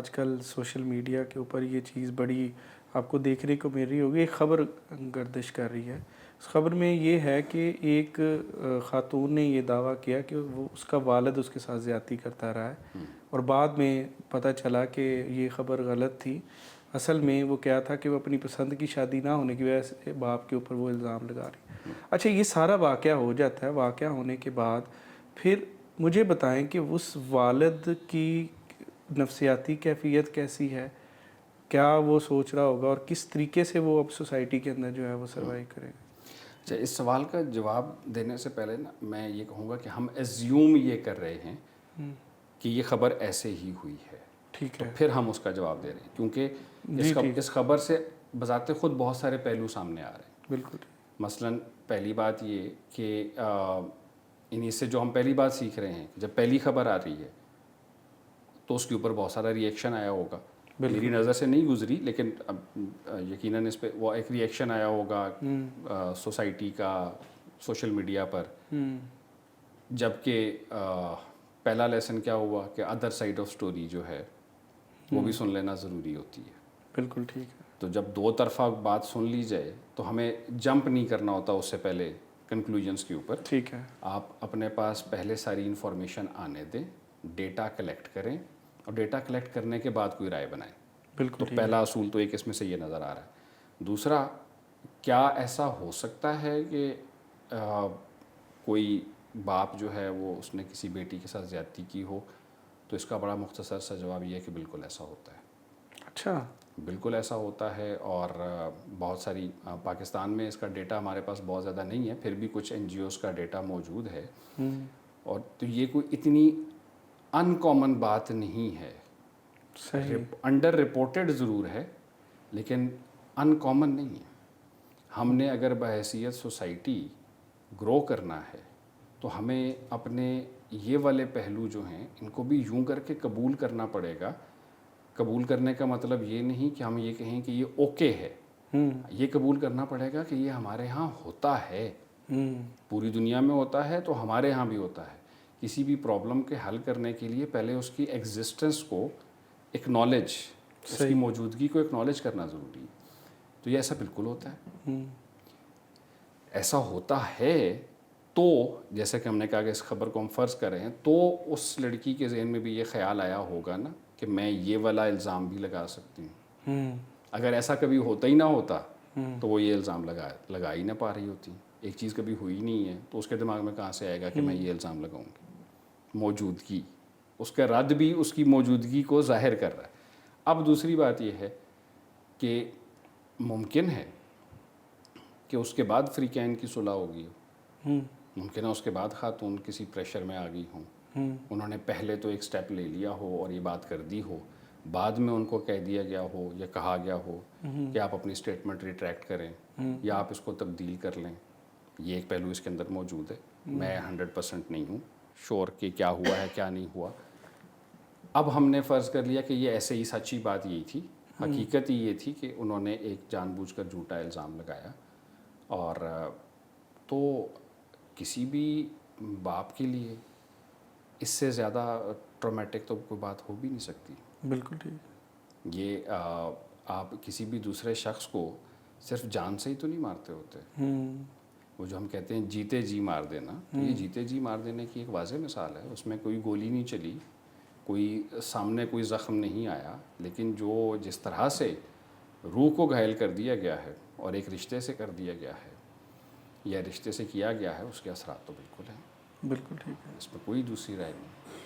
آج کل social media کے اوپر یہ چیز بڑی آپ کو دیکھنے کو مل رہی ہوگی، ایک خبر گردش کر رہی ہے. اس خبر میں یہ ہے کہ ایک خاتون نے یہ دعویٰ کیا کہ وہ اس کا والد اس کے ساتھ زیادتی کرتا رہا ہے، اور بعد میں پتہ چلا کہ یہ خبر غلط تھی. اصل میں وہ کیا تھا کہ وہ اپنی پسند کی شادی نہ ہونے کی وجہ سے باپ کے اوپر وہ الزام لگا رہی. اچھا، یہ سارا واقعہ ہو جاتا ہے. واقعہ ہونے کے بعد پھر مجھے بتائیں کہ اس والد کی نفسیاتی کیفیت کیسی ہے، کیا وہ سوچ رہا ہوگا، اور کس طریقے سے وہ اب سوسائٹی کے اندر جو ہے وہ سروائیو کرے گا. اچھا، اس سوال کا جواب دینے سے پہلے نا میں یہ کہوں گا کہ ہم ایزیوم یہ کر رہے ہیں کہ یہ خبر ایسے ہی ہوئی ہے، ٹھیک تو ہے. پھر ہم اس کا جواب دے رہے ہیں کیونکہ اس خبر سے بذات خود بہت سارے پہلو سامنے آ رہے ہیں. بالکل. مثلاً پہلی بات یہ کہ انہیں سے جو ہم پہلی بات سیکھ رہے ہیں کہ جب پہلی خبر آ رہی ہے تو اس کے اوپر بہت سارا ری ایکشن آیا ہوگا. میری نظر سے نہیں گزری، لیکن اب یقیناً اس پہ وہ ایک ری ایکشن آیا ہوگا سوسائٹی کا، سوشل میڈیا پر. جبکہ پہلا لیسن کیا ہوا کہ ادر سائڈ آف سٹوری جو ہے وہ بھی سن لینا ضروری ہوتی ہے. بالکل ٹھیک ہے. تو جب دو طرفہ بات سن لی جائے تو ہمیں جمپ نہیں کرنا ہوتا اس سے پہلے کنکلوژنس کے اوپر. ٹھیک ہے. آپ اپنے پاس پہلے ساری انفارمیشن آنے دیں، ڈیٹا کلیکٹ کریں، اور ڈیٹا کلیکٹ کرنے کے بعد کوئی رائے بنائیں. بالکل. تو پہلا اصول تو ایک اس میں سے یہ نظر آ رہا ہے. دوسرا، کیا ایسا ہو سکتا ہے کہ کوئی باپ جو ہے وہ اس نے کسی بیٹی کے ساتھ زیادتی کی ہو؟ تو اس کا بڑا مختصر سا جواب یہ ہے کہ بالکل ایسا ہوتا ہے. اچھا. بالکل ایسا ہوتا ہے، اور بہت ساری پاکستان میں اس کا ڈیٹا ہمارے پاس بہت زیادہ نہیں ہے، پھر بھی کچھ این جی اوز کا ڈیٹا موجود ہے. اور تو یہ کوئی اتنی ان کامن بات نہیں ہے. صحیح. انڈر رپورٹڈ ضرور ہے لیکن ان کامن نہیں ہے. ہم نے اگر بحیثیت سوسائٹی گرو کرنا ہے تو ہمیں اپنے یہ والے پہلو جو ہیں ان کو بھی یوں کر کے قبول کرنا پڑے گا. قبول کرنے کا مطلب یہ نہیں کہ ہم یہ کہیں کہ یہ اوکے ہے. یہ قبول کرنا پڑے گا کہ یہ ہمارے ہاں ہوتا ہے، پوری دنیا میں ہوتا ہے تو ہمارے ہاں بھی ہوتا ہے. کسی بھی پرابلم کے حل کرنے کے لیے پہلے اس کی ایگزسٹنس کو اکنالج، اس کی موجودگی کو اکنالج کرنا ضروری ہے. تو یہ ایسا بالکل ہوتا ہے. ایسا ہوتا ہے تو جیسے کہ ہم نے کہا کہ اس خبر کو ہم فرض کر رہے ہیں، تو اس لڑکی کے ذہن میں بھی یہ خیال آیا ہوگا نا کہ میں یہ والا الزام بھی لگا سکتی ہوں. اگر ایسا کبھی ہوتا ہی نہ ہوتا تو وہ یہ الزام لگا ہی نہ پا رہی ہوتی. ایک چیز کبھی ہوئی نہیں ہے تو اس کے دماغ میں کہاں سے آئے گا کہ میں یہ الزام لگاؤں گی. موجودگی، اس کا رد بھی اس کی موجودگی کو ظاہر کر رہا ہے. اب دوسری بات یہ ہے کہ ممکن ہے کہ اس کے بعد فریقین کی صلح ہوگی. ممکن ہے اس کے بعد خاتون کسی پریشر میں آ گئی ہوں، انہوں نے پہلے تو ایک سٹیپ لے لیا ہو اور یہ بات کر دی ہو، بعد میں ان کو کہہ دیا گیا ہو یا کہا گیا ہو کہ آپ اپنی سٹیٹمنٹ ریٹریکٹ کریں یا آپ اس کو تبدیل کر لیں. یہ ایک پہلو اس کے اندر موجود ہے. میں 100% نہیں ہوں شور کہ کیا ہوا ہے کیا نہیں ہوا. اب ہم نے فرض کر لیا کہ یہ ایسے ہی سچی بات یہی تھی، حقیقت ہی یہ تھی کہ انہوں نے ایک جان بوجھ کر جھوٹا الزام لگایا. اور تو کسی بھی باپ کے لیے اس سے زیادہ ٹرامیٹک تو کوئی بات ہو بھی نہیں سکتی. بالکل ٹھیک. یہ آپ کسی بھی دوسرے شخص کو صرف جان سے ہی تو نہیں مارتے ہوتے. وہ جو ہم کہتے ہیں جیتے جی مار دینا، تو یہ جیتے جی مار دینے کی ایک واضح مثال ہے. اس میں کوئی گولی نہیں چلی، کوئی سامنے کوئی زخم نہیں آیا، لیکن جو جس طرح سے روح کو گھائل کر دیا گیا ہے اور ایک رشتے سے کر دیا گیا ہے یا رشتے سے کیا گیا ہے، اس کے اثرات تو بالکل ہیں. بالکل ٹھیک ہے. اس میں کوئی دوسری رائے نہیں.